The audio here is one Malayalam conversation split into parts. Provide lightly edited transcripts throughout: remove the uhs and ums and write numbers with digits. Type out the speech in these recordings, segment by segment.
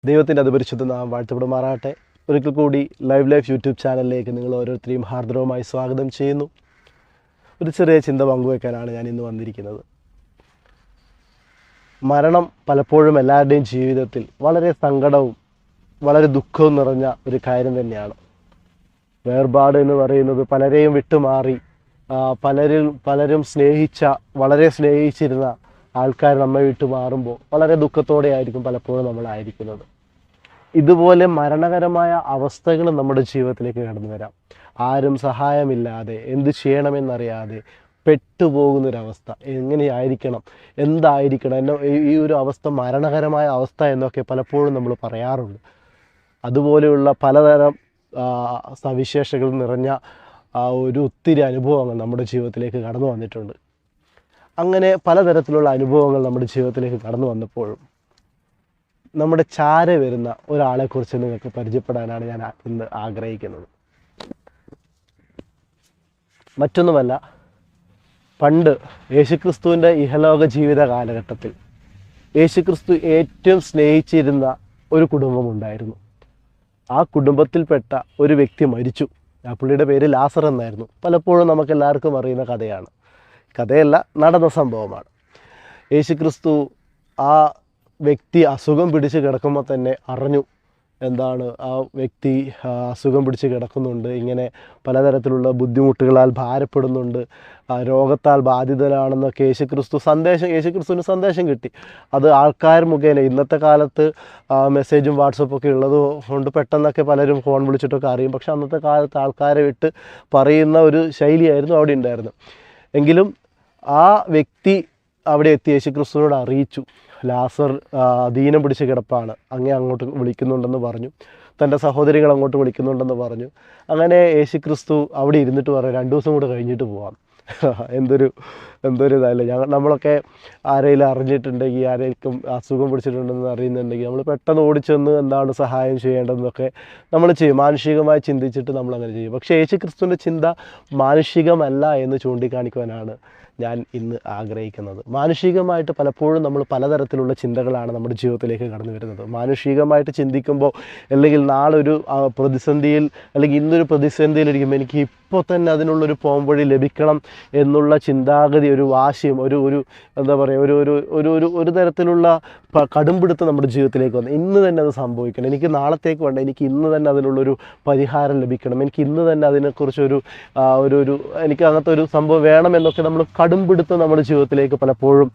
ദൈവത്തിൻ്റെ അതിപരിശുദ്ധ നാമം വാഴ്ത്തപ്പെടുമാറാകട്ടെ. ഒരിക്കൽ കൂടി ലൈഫ് യൂട്യൂബ് ചാനലിലേക്ക് നിങ്ങൾ ഓരോരുത്തരെയും ഹാർദവമായി സ്വാഗതം ചെയ്യുന്നു. ഒരു ചെറിയ ചിന്ത പങ്കുവയ്ക്കാനാണ് ഞാൻ ഇന്ന് വന്നിരിക്കുന്നത്. മരണം പലപ്പോഴും എല്ലാവരുടെയും ജീവിതത്തിൽ വളരെ സങ്കടവും വളരെ ദുഃഖവും നിറഞ്ഞ ഒരു കാര്യം തന്നെയാണ്. വേർപാട് എന്ന് പറയുന്നത് പലരെയും വിട്ടുമാറി പലരും വളരെ സ്നേഹിച്ചിരുന്ന ആൾക്കാർ നമ്മെ വിട്ടു മാറുമ്പോൾ വളരെ ദുഃഖത്തോടെ ആയിരിക്കും പലപ്പോഴും നമ്മളായിരിക്കുന്നത്. ഇതുപോലെ മരണകരമായ അവസ്ഥകൾ നമ്മുടെ ജീവിതത്തിലേക്ക് കടന്നു വരാം. ആരും സഹായമില്ലാതെ എന്ത് ചെയ്യണമെന്നറിയാതെ പെട്ടുപോകുന്നൊരവസ്ഥ. എങ്ങനെയായിരിക്കണം, എന്തായിരിക്കണം ഈ ഒരു അവസ്ഥ, മരണകരമായ അവസ്ഥ എന്നൊക്കെ പലപ്പോഴും നമ്മൾ പറയാറുണ്ട്. അതുപോലെയുള്ള പലതരം സവിശേഷതകൾ നിറഞ്ഞ ഒത്തിരി അനുഭവങ്ങൾ നമ്മുടെ ജീവിതത്തിലേക്ക് കടന്നു വന്നിട്ടുണ്ട്. അങ്ങനെ പലതരത്തിലുള്ള അനുഭവങ്ങൾ നമ്മുടെ ജീവിതത്തിലേക്ക് കടന്നു വന്നപ്പോഴും നമ്മുടെ ചാര വരുന്ന ഒരാളെക്കുറിച്ച് നിങ്ങൾക്ക് പരിചയപ്പെടാനാണ് ഞാൻ ഇന്ന് ആഗ്രഹിക്കുന്നത്. മറ്റൊന്നുമല്ല, പണ്ട് യേശുക്രിസ്തുവിൻ്റെ ഇഹലോക ജീവിത കാലഘട്ടത്തിൽ യേശുക്രിസ്തു ഏറ്റവും സ്നേഹിച്ചിരുന്ന ഒരു കുടുംബമുണ്ടായിരുന്നു. ആ കുടുംബത്തിൽപ്പെട്ട ഒരു വ്യക്തി മരിച്ചു. ആ പുള്ളിയുടെ പേര് ലാസർ എന്നായിരുന്നു. പലപ്പോഴും നമുക്കെല്ലാവർക്കും അറിയുന്ന കഥയല്ല, നടന്ന സംഭവമാണ്. യേശുക്രിസ്തു ആ വ്യക്തി അസുഖം പിടിച്ച് കിടക്കുമ്പോൾ തന്നെ അറിഞ്ഞു ആ വ്യക്തി അസുഖം പിടിച്ച് കിടക്കുന്നുണ്ട്, ഇങ്ങനെ പലതരത്തിലുള്ള ബുദ്ധിമുട്ടുകളാൽ ഭാരപ്പെടുന്നുണ്ട്, രോഗത്താൽ ബാധിതനാണെന്നൊക്കെ യേശുക്രിസ്തുവിന് സന്ദേശം കിട്ടി. അത് ആൾക്കാർ മുഖേന, ഇന്നത്തെ കാലത്ത് മെസ്സേജും വാട്സപ്പൊക്കെ ഉള്ളത് കൊണ്ട് പെട്ടെന്നൊക്കെ പലരും ഫോൺ വിളിച്ചിട്ടൊക്കെ അറിയും. പക്ഷെ അന്നത്തെ കാലത്ത് ആൾക്കാരെ വിട്ട് പറയുന്ന ഒരു ശൈലിയായിരുന്നു അവിടെ ഉണ്ടായിരുന്നത്. എങ്കിലും ആ വ്യക്തി അവിടെ എത്തി യേശുക്രിസ്തുവിനോട് അറിയിച്ചു, ലാസർ ദീനം പിടിച്ച് കിടപ്പാണ്, അങ്ങോട്ട് വിളിക്കുന്നുണ്ടെന്ന് പറഞ്ഞു. തൻ്റെ സഹോദരികൾ അങ്ങോട്ട് വിളിക്കുന്നുണ്ടെന്ന് പറഞ്ഞു. അങ്ങനെ യേശുക്രിസ്തു അവിടെ ഇരുന്നിട്ട് പറഞ്ഞു, 2 ദിവസം കൂടെ കഴിഞ്ഞിട്ട് പോവാം. എന്തൊരു ഇതല്ലേ. നമ്മളൊക്കെ ആരെങ്കിലും അറിഞ്ഞിട്ടുണ്ടെങ്കിൽ, ആരെങ്കിലും അസുഖം പിടിച്ചിട്ടുണ്ടെന്ന് അറിയുന്നുണ്ടെങ്കിൽ നമ്മൾ പെട്ടെന്ന് ഓടിച്ചെന്ന് എന്താണ് സഹായം ചെയ്യേണ്ടതെന്നൊക്കെ നമ്മൾ ചെയ്യും. മാനുഷികമായി ചിന്തിച്ചിട്ട് നമ്മളങ്ങനെ ചെയ്യും. പക്ഷേ യേശുക്രിസ്തുവിൻ്റെ ചിന്ത മാനുഷികമല്ല എന്ന് ചൂണ്ടിക്കാണിക്കുവാനാണ് ഞാൻ ഇന്ന് ആഗ്രഹിക്കുന്നത്. മാനുഷികമായിട്ട് പലപ്പോഴും നമ്മൾ പലതരത്തിലുള്ള ചിന്തകളാണ് നമ്മുടെ ജീവിതത്തിലേക്ക് കടന്നു വരുന്നത്. മാനുഷികമായിട്ട് ചിന്തിക്കുമ്പോൾ, അല്ലെങ്കിൽ നാളെ ഒരു പ്രതിസന്ധിയിൽ, അല്ലെങ്കിൽ ഇന്നൊരു പ്രതിസന്ധിയിലിരിക്കുമ്പോൾ എനിക്ക് ഇപ്പോൾ തന്നെ അതിനുള്ളൊരു പോംവഴി ലഭിക്കണം എന്നുള്ള ചിന്താഗതി, ഒരു വാശിയും ഒരു തരത്തിലുള്ള കടുംപിടുത്തം നമ്മുടെ ജീവിതത്തിലേക്ക് വന്നു. ഇന്ന് തന്നെ അത് സംഭവിക്കണം, എനിക്ക് നാളത്തേക്ക് വേണ്ട, എനിക്ക് ഇന്ന് തന്നെ അതിനുള്ളൊരു പരിഹാരം ലഭിക്കണം, എനിക്ക് ഇന്ന് തന്നെ അതിനെക്കുറിച്ചൊരു എനിക്ക് അങ്ങനത്തെ ഒരു സംഭവം വേണം എന്നൊക്കെ നമ്മൾ കടുംപിടുത്തം നമ്മുടെ ജീവിതത്തിലേക്ക് പലപ്പോഴും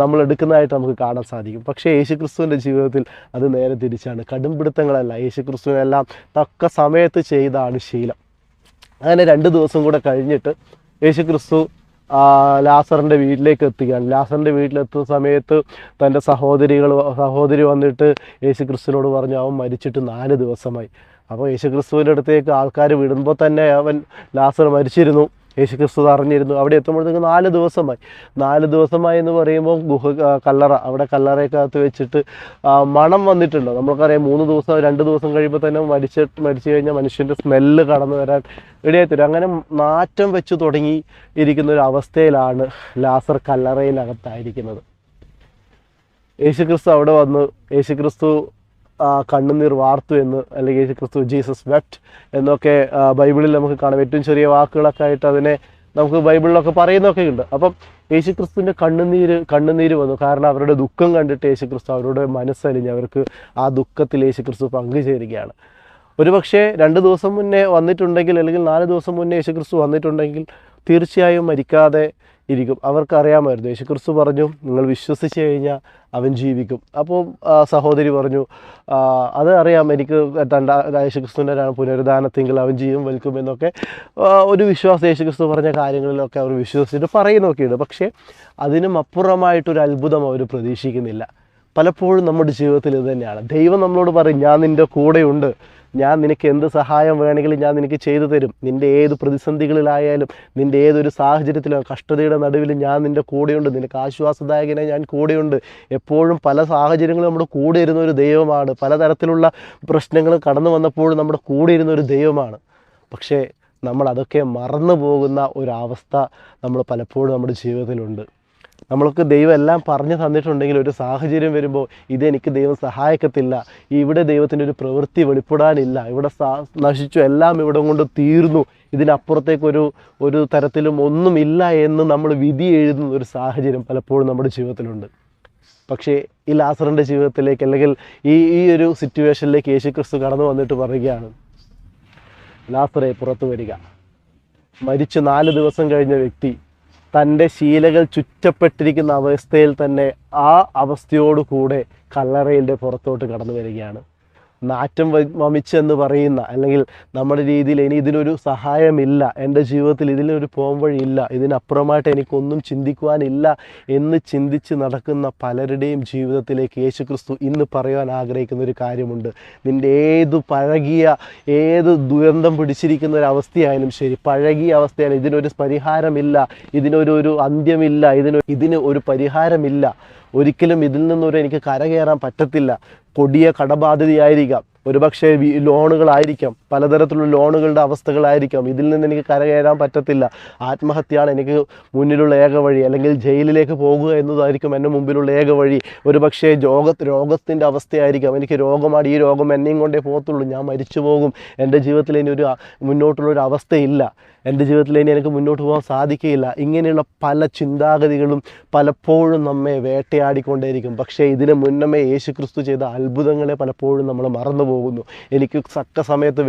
നമ്മൾ എടുക്കുന്നതായിട്ട് നമുക്ക് കാണാൻ സാധിക്കും. പക്ഷേ യേശുക്രിസ്തുവിൻ്റെ ജീവിതത്തിൽ അത് നേരെ തിരിച്ചാണ്. കടുംപിടുത്തങ്ങളല്ല, യേശുക്രിസ്തുവിനെല്ലാം തക്ക സമയത്ത് ചെയ്താണ് ശീലം. അങ്ങനെ 2 ദിവസം കൂടെ കഴിഞ്ഞിട്ട് യേശുക്രിസ്തു ലാസറിൻ്റെ വീട്ടിലേക്ക് എത്തുകയാണ്. ലാസറിൻ്റെ വീട്ടിലെത്തുന്ന സമയത്ത് തൻ്റെ സഹോദരി വന്നിട്ട് യേശുക്രിസ്തുവിനോട് പറഞ്ഞു, അവൻ മരിച്ചിട്ട് 4 ദിവസമായി. അപ്പോൾ യേശുക്രിസ്തുവിൻ്റെ അടുത്തേക്ക് ആൾക്കാർ വിടുമ്പോൾ തന്നെ ലാസർ മരിച്ചിരുന്നു. യേശുക്രിസ്തു അറിഞ്ഞിരുന്നു. അവിടെ എത്തുമ്പോഴത്തേക്ക് 4 ദിവസമായി. 4 ദിവസമായി എന്ന് പറയുമ്പോൾ അവിടെ കല്ലറയ്ക്കകത്ത് വെച്ചിട്ട് മണം വന്നിട്ടുണ്ടോ? നമുക്കറിയാം, 3 ദിവസം 2 ദിവസം കഴിയുമ്പോൾ തന്നെ മരിച്ചു കഴിഞ്ഞാൽ മനുഷ്യൻ്റെ സ്മെല്ല് കടന്നു വരാൻ ഇടയായിത്തരും. അങ്ങനെ നാറ്റം വെച്ച് തുടങ്ങി ഇരിക്കുന്ന ഒരു അവസ്ഥയിലാണ് ലാസർ കല്ലറയിലകത്തായിരിക്കുന്നത്. യേശുക്രിസ്തു അവിടെ വന്ന് യേശുക്രിസ്തു കണ്ണുനീർ വാർത്തു എന്ന്, അല്ലെങ്കിൽ യേശുക്രിസ്തു ജീസസ് വെപ്റ്റ് എന്നൊക്കെ ബൈബിളിൽ നമുക്ക് കാണാം. ഏറ്റവും ചെറിയ വാക്കുകളൊക്കെ ആയിട്ട് അതിനെ നമുക്ക് ബൈബിളിലൊക്കെ പറയുന്നതൊക്കെ ഉണ്ട്. അപ്പം യേശുക്രിസ്തുവിൻ്റെ കണ്ണുനീര് വന്നു. കാരണം അവരുടെ ദുഃഖം കണ്ടിട്ട് യേശുക്രിസ്തു അവരുടെ മനസ്സലിഞ്ഞ് അവർക്ക് ആ ദുഃഖത്തിൽ യേശുക്രിസ്തു പങ്കുചേരുകയാണ്. ഒരുപക്ഷെ 2 ദിവസം മുന്നേ വന്നിട്ടുണ്ടെങ്കിൽ, അല്ലെങ്കിൽ 4 ദിവസം മുന്നേ യേശുക്രിസ്തു വന്നിട്ടുണ്ടെങ്കിൽ തീർച്ചയായും മരിക്കാതെ ഇരിക്കും. അവർക്കറിയാമായിരുന്നു. യേശുക്രിസ്തു പറഞ്ഞു, നിങ്ങൾ വിശ്വസിച്ച് കഴിഞ്ഞാൽ അവൻ ജീവിക്കും. അപ്പോൾ സഹോദരി പറഞ്ഞു, അത് അറിയാം, എനിക്ക് യേശുക്രിസ്തുവിൻ്റെ പുനരുദ്ധാനത്തെങ്കിൽ അവൻ ജീവൻ വലിക്കുമെന്നൊക്കെ ഒരു വിശ്വാസം യേശുക്രിസ്തു പറഞ്ഞ കാര്യങ്ങളിലൊക്കെ അവർ വിശ്വസിച്ചിട്ട് പറയുന്നൊക്കെയുണ്ട്. പക്ഷേ അതിനും അപ്പുറമായിട്ടൊരു അത്ഭുതം അവർ പ്രതീക്ഷിക്കുന്നില്ല. പലപ്പോഴും നമ്മുടെ ജീവിതത്തിൽ ഇത് തന്നെയാണ്. ദൈവം നമ്മളോട് പറയും, ഞാൻ നിൻ്റെ കൂടെയുണ്ട്, ഞാൻ നിനക്ക് എന്ത് സഹായം വേണമെങ്കിലും ഞാൻ നിനക്ക് ചെയ്തു തരും, നിൻ്റെ ഏത് പ്രതിസന്ധികളിലായാലും, നിൻ്റെ ഏതൊരു സാഹചര്യത്തിലും കഷ്ടതയുടെ നടുവിലും ഞാൻ നിൻ്റെ കൂടെയുണ്ട്, നിനക്ക് ആശ്വാസദായകനെ ഞാൻ കൂടെയുണ്ട്. എപ്പോഴും പല സാഹചര്യങ്ങളും നമ്മുടെ കൂടെ ഇരുന്ന ഒരു ദൈവമാണ്. പലതരത്തിലുള്ള പ്രശ്നങ്ങൾ കടന്നു വന്നപ്പോഴും നമ്മുടെ കൂടെ ഇരുന്ന ഒരു ദൈവമാണ്. പക്ഷേ നമ്മൾ അതൊക്കെ മറന്നു പോകുന്ന ഒരവസ്ഥ നമ്മൾ പലപ്പോഴും നമ്മുടെ ജീവിതത്തിലുണ്ട്. നമ്മൾക്ക് ദൈവം എല്ലാം പറഞ്ഞു തന്നിട്ടുണ്ടെങ്കിൽ ഒരു സാഹചര്യം വരുമ്പോൾ ഇതെനിക്ക് ദൈവം സഹായിക്കത്തില്ല, ഇവിടെ ദൈവത്തിൻ്റെ ഒരു പ്രവൃത്തി വെളിപ്പെടാനില്ല, ഇവിടെ നശിച്ചു, എല്ലാം ഇവിടെ കൊണ്ട് തീർന്നു, ഇതിനപ്പുറത്തേക്കൊരു തരത്തിലും ഒന്നുമില്ല എന്ന് നമ്മൾ വിധി എഴുതുന്ന ഒരു സാഹചര്യം പലപ്പോഴും നമ്മുടെ ജീവിതത്തിലുണ്ട്. പക്ഷേ ഈ ലാസറിൻ്റെ ജീവിതത്തിലേക്ക്, അല്ലെങ്കിൽ ഈ ഒരു സിറ്റുവേഷനിലേക്ക് യേശുക്രിസ്തു കടന്നു വന്നിട്ട് പറയുകയാണ്, ലാസറേ പുറത്തു വരിക. മരിച്ച് 4 ദിവസം കഴിഞ്ഞ വ്യക്തി തൻ്റെ ശീലകൾ ചുറ്റപ്പെട്ടിരിക്കുന്ന അവസ്ഥയിൽ തന്നെ ആ അവസ്ഥയോടു കൂടെ കല്ലറയിൻ്റെ പുറത്തോട്ട് കടന്നു വരികയാണ്. നാറ്റം വമിച്ചെന്ന് പറയുന്ന, അല്ലെങ്കിൽ നമ്മുടെ രീതിയിൽ ഇനി ഇതിനൊരു സഹായമില്ല, എൻ്റെ ജീവിതത്തിൽ ഇതിനൊരു പോംവഴിയില്ല, ഇതിനപ്പുറമായിട്ട് എനിക്കൊന്നും ചിന്തിക്കുവാനില്ല എന്ന് ചിന്തിച്ച് നടക്കുന്ന പലരുടെയും ജീവിതത്തിലേക്ക് യേശുക്രിസ്തു ഇന്ന് പറയാൻ ആഗ്രഹിക്കുന്ന ഒരു കാര്യമുണ്ട്. നിൻ്റെ ഏത് ദുരന്തം പിടിച്ചിരിക്കുന്ന ഒരു അവസ്ഥയായാലും ശരി, പഴകിയ അവസ്ഥയായാലും, ഇതിനൊരു പരിഹാരമില്ല, ഇതിനൊരു അന്ത്യമില്ല, ഇതിന് ഒരു പരിഹാരമില്ല, ഒരിക്കലും ഇതിൽ നിന്നൊരു എനിക്ക് കരകയറാൻ പറ്റത്തില്ല. കൊടിയ കടബാധ്യതയായിരിക്കാം, ഒരുപക്ഷെ ലോണുകളായിരിക്കാം, പലതരത്തിലുള്ള ലോണുകളുടെ അവസ്ഥകളായിരിക്കാം, ഇതിൽ നിന്ന് എനിക്ക് കരകയറാൻ പറ്റത്തില്ല, ആത്മഹത്യയാണ് എനിക്ക് മുന്നിലുള്ള ഏക വഴി, അല്ലെങ്കിൽ ജയിലിലേക്ക് പോകുക എന്നതായിരിക്കും എൻ്റെ മുമ്പിലുള്ള ഏക വഴി, ഒരുപക്ഷെ രോഗത്തിൻ്റെ അവസ്ഥയായിരിക്കാം, എനിക്ക് രോഗമാണ്, ഈ രോഗം എന്നെയും കൊണ്ടേ പോകത്തുള്ളൂ, ഞാൻ മരിച്ചു പോകും, എൻ്റെ ജീവിതത്തിൽ ഇനി മുന്നോട്ടുള്ളൊരു അവസ്ഥയില്ല, എൻ്റെ ജീവിതത്തിൽ ഇനി എനിക്ക് മുന്നോട്ട് പോകാൻ സാധിക്കുകയില്ല. ഇങ്ങനെയുള്ള പല ചിന്താഗതികളും പലപ്പോഴും നമ്മെ വേട്ടയാടിക്കൊണ്ടേയിരിക്കും. പക്ഷേ ഇതിന് മുന്നമേ യേശുക്രിസ്തു ചെയ്ത അത്ഭുതങ്ങളെ പലപ്പോഴും നമ്മൾ മറന്നു പോകുന്നു. എനിക്ക് തക്ക സമയത്ത്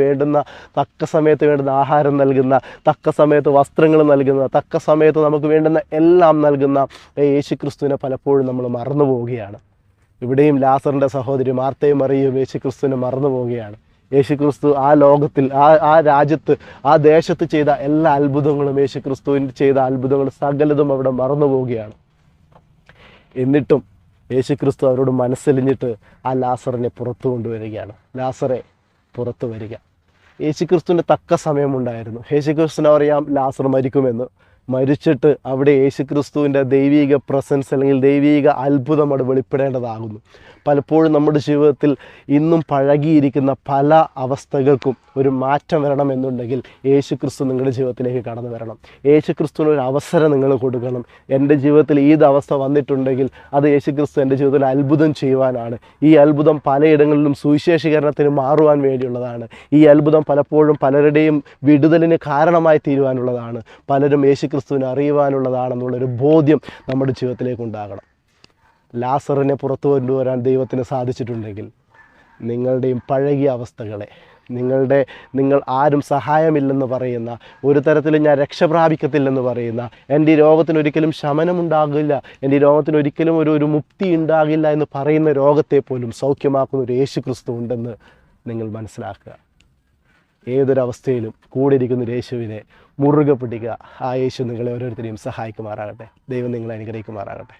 വേണ്ടുന്ന ആഹാരം നൽകുന്ന, തക്ക സമയത്ത് വസ്ത്രങ്ങൾ നൽകുന്ന, തക്ക സമയത്ത് നമുക്ക് വേണ്ടുന്ന എല്ലാം നൽകുന്ന യേശുക്രിസ്തുവിനെ പലപ്പോഴും നമ്മൾ മറന്നു പോവുകയാണ്. ഇവിടെയും ലാസറിൻ്റെ സഹോദരി മാർത്തയും മറിയയും യേശുക്രിസ്തുവിനെ മറന്നു പോവുകയാണ്. യേശുക്രിസ്തു ആ ലോകത്തിൽ, ആ രാജ്യത്ത്, ആ ദേശത്ത് ചെയ്ത എല്ലാ അത്ഭുതങ്ങളും, യേശുക്രിസ്തുവിൻ്റെ ചെയ്ത അത്ഭുതങ്ങൾ സകലതും അവിടെ മറന്നു പോവുകയാണ്. എന്നിട്ടും യേശുക്രിസ്തു അവരോട് മനസ്സലിഞ്ഞിട്ട് ആ ലാസറിനെ പുറത്തു കൊണ്ടുവരികയാണ്. ലാസറെ പുറത്തു വരിക. യേശുക്രിസ്തുവിൻ്റെ തക്ക സമയമുണ്ടായിരുന്നു. യേശുക്രിസ്തുവിന് അറിയാം ലാസർ മരിക്കുമെന്ന്. മരിച്ചിട്ട് അവിടെ യേശുക്രിസ്തുവിൻ്റെ ദൈവിക പ്രസൻസ്, അല്ലെങ്കിൽ ദൈവിക അത്ഭുതം അവിടെ വെളിപ്പെടേണ്ടതാകുന്നു. പലപ്പോഴും നമ്മുടെ ജീവിതത്തിൽ ഇന്നും പഴകിയിരിക്കുന്ന പല അവസ്ഥകൾക്കും ഒരു മാറ്റം വരണമെന്നുണ്ടെങ്കിൽ യേശുക്രിസ്തു നിങ്ങളുടെ ജീവിതത്തിലേക്ക് കടന്നു വരണം. യേശുക്രിസ്തുവിന് ഒരു അവസരം നിങ്ങൾ കൊടുക്കണം. എൻ്റെ ജീവിതത്തിൽ ഈ അവസ്ഥ വന്നിട്ടുണ്ടെങ്കിൽ അത് യേശുക്രിസ്തു എൻ്റെ ജീവിതത്തിൽ അത്ഭുതം ചെയ്യുവാനാണ്. ഈ അത്ഭുതം പലയിടങ്ങളിലും സുവിശേഷീകരണത്തിന് മാറുവാൻ വേണ്ടിയുള്ളതാണ്. ഈ അത്ഭുതം പലപ്പോഴും പലരുടെയും വിടുതലിന് കാരണമായി തീരുവാനുള്ളതാണ്. പലരും യേശുക്രിസ്തുവിനെ അറിയുവാനുള്ളതാണെന്നുള്ളൊരു ബോധ്യം നമ്മുടെ ജീവിതത്തിലേക്ക് ഉണ്ടാകണം. ലാസറിനെ പുറത്തു കൊണ്ടുവരാൻ ദൈവത്തിന് സാധിച്ചിട്ടുണ്ടെങ്കിൽ നിങ്ങളുടെയും പഴകിയ അവസ്ഥകളെ, നിങ്ങൾ ആരും സഹായമില്ലെന്ന് പറയുന്ന, ഒരു തരത്തിലും ഞാൻ രക്ഷ പ്രാപിക്കത്തില്ലെന്ന് പറയുന്ന, എൻ്റെ ഈ രോഗത്തിന് ഒരിക്കലും ശമനമുണ്ടാകില്ല, എൻ്റെ ഈ രോഗത്തിന് ഒരിക്കലും ഒരു മുക്തി ഉണ്ടാകില്ല എന്ന് പറയുന്ന രോഗത്തെ പോലും സൗഖ്യമാക്കുന്ന ഒരു യേശുക്രിസ്തു ഉണ്ടെന്ന് നിങ്ങൾ മനസ്സിലാക്കുക. ഏതൊരവസ്ഥയിലും കൂടെ ഇരിക്കുന്ന ഒരു യേശുവിനെ മുറുകെ പിടിക്കുക. ആ യേശു നിങ്ങളെ ഓരോരുത്തരെയും സഹായിക്കുമാറാകട്ടെ. ദൈവം നിങ്ങളെ അനുഗ്രഹിക്കുമാറാകട്ടെ.